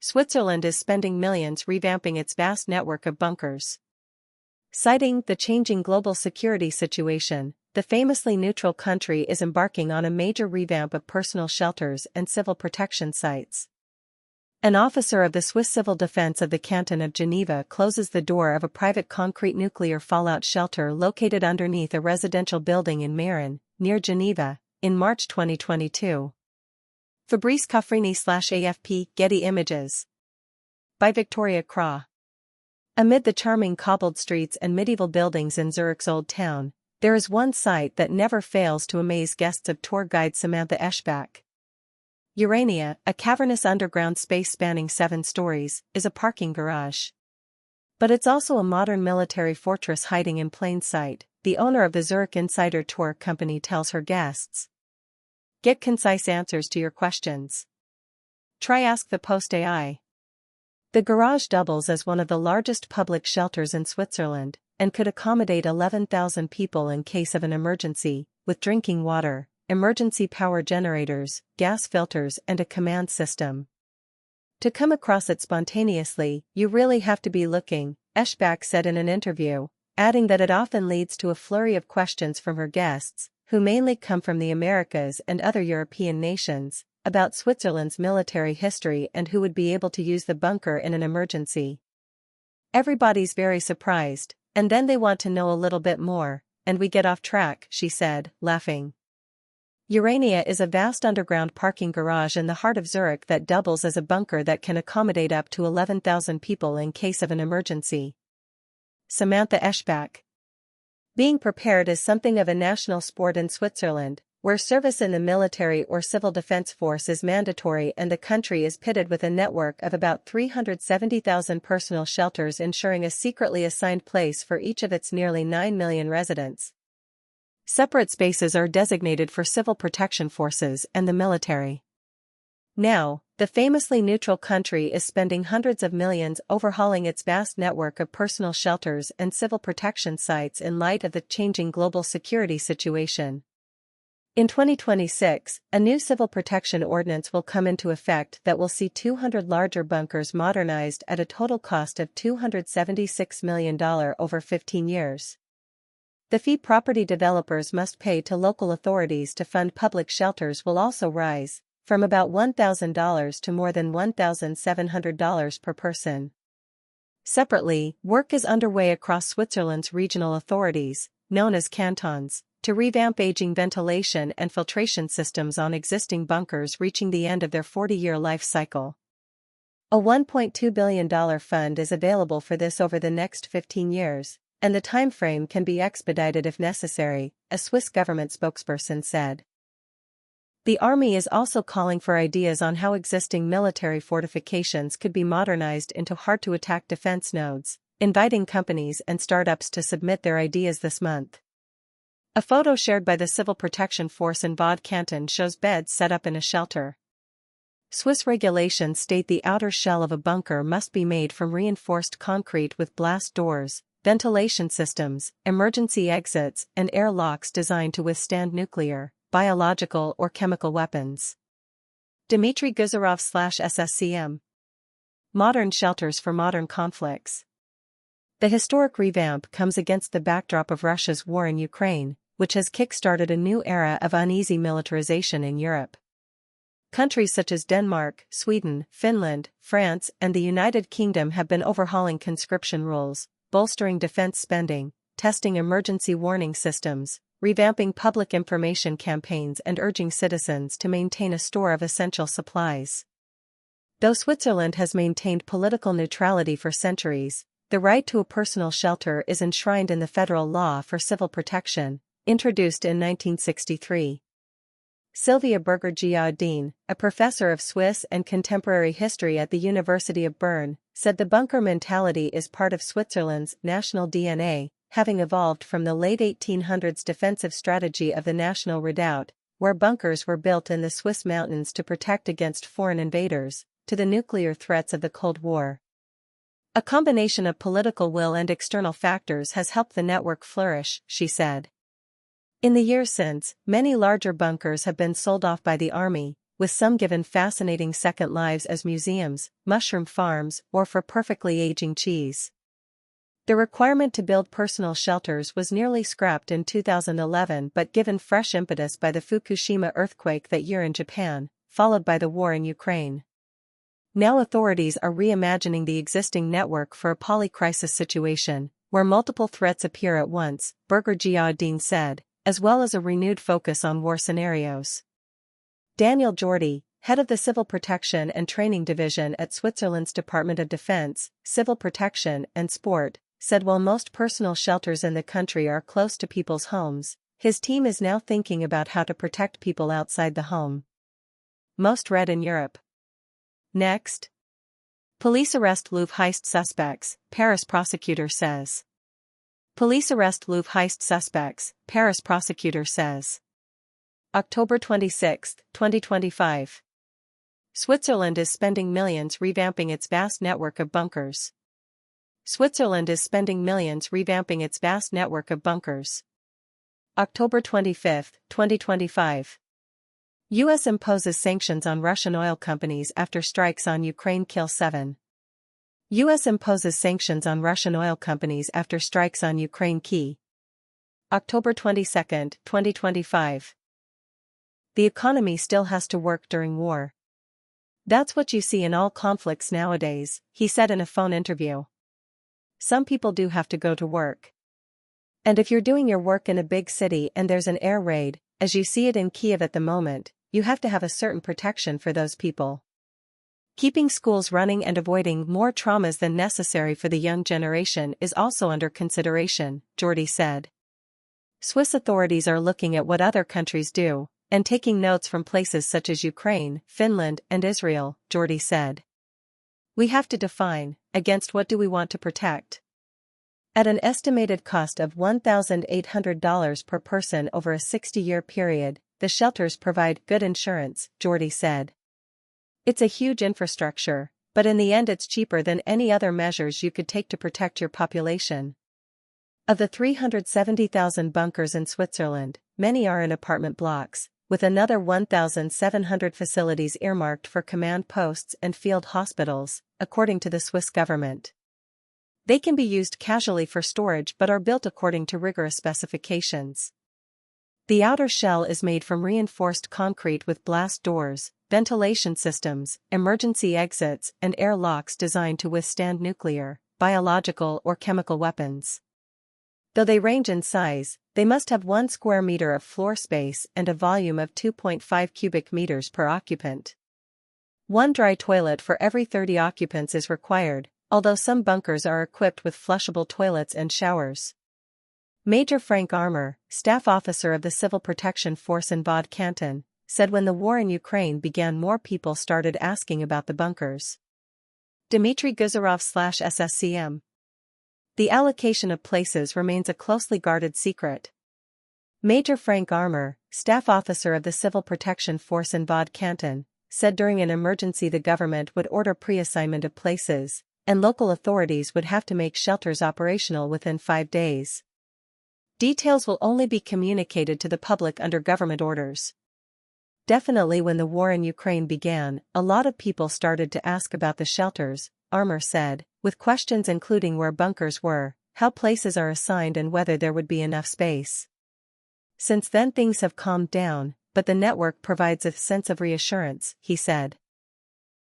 Switzerland is spending millions revamping its vast network of bunkers. Citing the changing global security situation, the famously neutral country is embarking on a major revamp of personal shelters and civil protection sites. An officer of the Swiss Civil Defense of the Canton of Geneva closes the door of a private concrete nuclear fallout shelter located underneath a residential building in Meyrin, near Geneva, in March 2022. Fabrice Coffrini/AFP Getty Images. By Victoria Craw. Amid the charming cobbled streets and medieval buildings in Zurich's Old Town, there is one sight that never fails to amaze guests of tour guide Samantha Eschbach. Urania, a cavernous underground space spanning 7 stories, is a parking garage. But it's also a modern military fortress hiding in plain sight, the owner of the Zurich Insider Tour Company tells her guests. Get concise answers to your questions. Try Ask the Post AI. The garage doubles as one of the largest public shelters in Switzerland, and could accommodate 11,000 people in case of an emergency, with drinking water, emergency power generators, gas filters and a command system. To come across it spontaneously, you really have to be looking, Eschbach said in an interview, adding that it often leads to a flurry of questions from her guests, who mainly come from the Americas and other European nations, about Switzerland's military history and who would be able to use the bunker in an emergency. Everybody's very surprised, and then they want to know a little bit more, and we get off track, she said, laughing. Urania is a vast underground parking garage in the heart of Zurich that doubles as a bunker that can accommodate up to 11,000 people in case of an emergency. Samantha Eschbach. Being prepared is something of a national sport in Switzerland, where service in the military or civil defense force is mandatory and the country is pitted with a network of about 370,000 personal shelters ensuring a secretly assigned place for each of its nearly 9 million residents. Separate spaces are designated for civil protection forces and the military. Now, the famously neutral country is spending hundreds of millions overhauling its vast network of personal shelters and civil protection sites in light of the changing global security situation. In 2026, a new civil protection ordinance will come into effect that will see 200 larger bunkers modernized at a total cost of $276 million over 15 years. The fee property developers must pay to local authorities to fund public shelters will also rise, from about $1,000 to more than $1,700 per person. Separately, work is underway across Switzerland's regional authorities, known as cantons, to revamp aging ventilation and filtration systems on existing bunkers reaching the end of their 40-year life cycle. A $1.2 billion fund is available for this over the next 15 years, and the timeframe can be expedited if necessary, a Swiss government spokesperson said. The army is also calling for ideas on how existing military fortifications could be modernized into hard-to-attack defense nodes, inviting companies and startups to submit their ideas this month. A photo shared by the Civil Protection Force in Vaud Canton shows beds set up in a shelter. Swiss regulations state the outer shell of a bunker must be made from reinforced concrete with blast doors, ventilation systems, emergency exits, and air locks designed to withstand nuclear, biological or chemical weapons. Dmitry Guzarov/SSCM. Modern shelters for modern conflicts. The historic revamp comes against the backdrop of Russia's war in Ukraine, which has kick-started a new era of uneasy militarization in Europe. Countries such as Denmark, Sweden, Finland, France, and the United Kingdom have been overhauling conscription rules, bolstering defense spending, testing emergency warning systems, revamping public information campaigns and urging citizens to maintain a store of essential supplies. Though Switzerland has maintained political neutrality for centuries, the right to a personal shelter is enshrined in the federal law for civil protection, introduced in 1963. Sylvia Berger-Giaudin, a professor of Swiss and contemporary history at the University of Bern, said the bunker mentality is part of Switzerland's national DNA, having evolved from the late 1800s defensive strategy of the National Redoubt, where bunkers were built in the Swiss mountains to protect against foreign invaders, to the nuclear threats of the Cold War. A combination of political will and external factors has helped the network flourish, she said. In the years since, many larger bunkers have been sold off by the army, with some given fascinating second lives as museums, mushroom farms, or for perfectly aging cheese. The requirement to build personal shelters was nearly scrapped in 2011 but given fresh impetus by the Fukushima earthquake that year in Japan, followed by the war in Ukraine. Now authorities are reimagining the existing network for a poly-crisis situation, where multiple threats appear at once, Birger Giaudin said, as well as a renewed focus on war scenarios. Daniel Jordi, head of the Civil Protection and Training Division at Switzerland's Department of Defense, Civil Protection and Sport, said while most personal shelters in the country are close to people's homes, his team is now thinking about how to protect people outside the home. Most read in Europe. Next. Police arrest Louvre heist suspects, Paris prosecutor says. Police arrest Louvre heist suspects, Paris prosecutor says. October 26, 2025. Switzerland is spending millions revamping its vast network of bunkers. Switzerland is spending millions revamping its vast network of bunkers. October 25, 2025. U.S. imposes sanctions on Russian oil companies after strikes on Ukraine kill 7. U.S. imposes sanctions on Russian oil companies after strikes on Ukraine key. October 22, 2025. The economy still has to work during war. That's what you see in all conflicts nowadays, he said in a phone interview. Some people do have to go to work. And if you're doing your work in a big city and there's an air raid, as you see it in Kiev at the moment, you have to have a certain protection for those people. Keeping schools running and avoiding more traumas than necessary for the young generation is also under consideration, Jordi said. Swiss authorities are looking at what other countries do, and taking notes from places such as Ukraine, Finland, and Israel, Jordi said. We have to define, against what do we want to protect? At an estimated cost of $1,800 per person over a 60-year period, the shelters provide good insurance, Jordi said. It's a huge infrastructure, but in the end it's cheaper than any other measures you could take to protect your population. Of the 370,000 bunkers in Switzerland, many are in apartment blocks, with another 1,700 facilities earmarked for command posts and field hospitals, according to the Swiss government. They can be used casually for storage but are built according to rigorous specifications. The outer shell is made from reinforced concrete with blast doors, ventilation systems, emergency exits, and air locks designed to withstand nuclear, biological, or chemical weapons. Though they range in size, they must have 1 square meter of floor space and a volume of 2.5 cubic meters per occupant. 1 dry toilet for every 30 occupants is required, although some bunkers are equipped with flushable toilets and showers. Major Frank Armour, staff officer of the Civil Protection Force in Vaud Canton, said when the war in Ukraine began more people started asking about the bunkers. Dmitry Guzarov/SSCM. The allocation of places remains a closely guarded secret. Major Frank Armour, staff officer of the Civil Protection Force in Vaud Canton, said during an emergency the government would order pre-assignment of places, and local authorities would have to make shelters operational within 5 days. Details will only be communicated to the public under government orders. Definitely when the war in Ukraine began, a lot of people started to ask about the shelters, Armour said, with questions including where bunkers were, how places are assigned and whether there would be enough space. Since then things have calmed down, but the network provides a sense of reassurance, he said.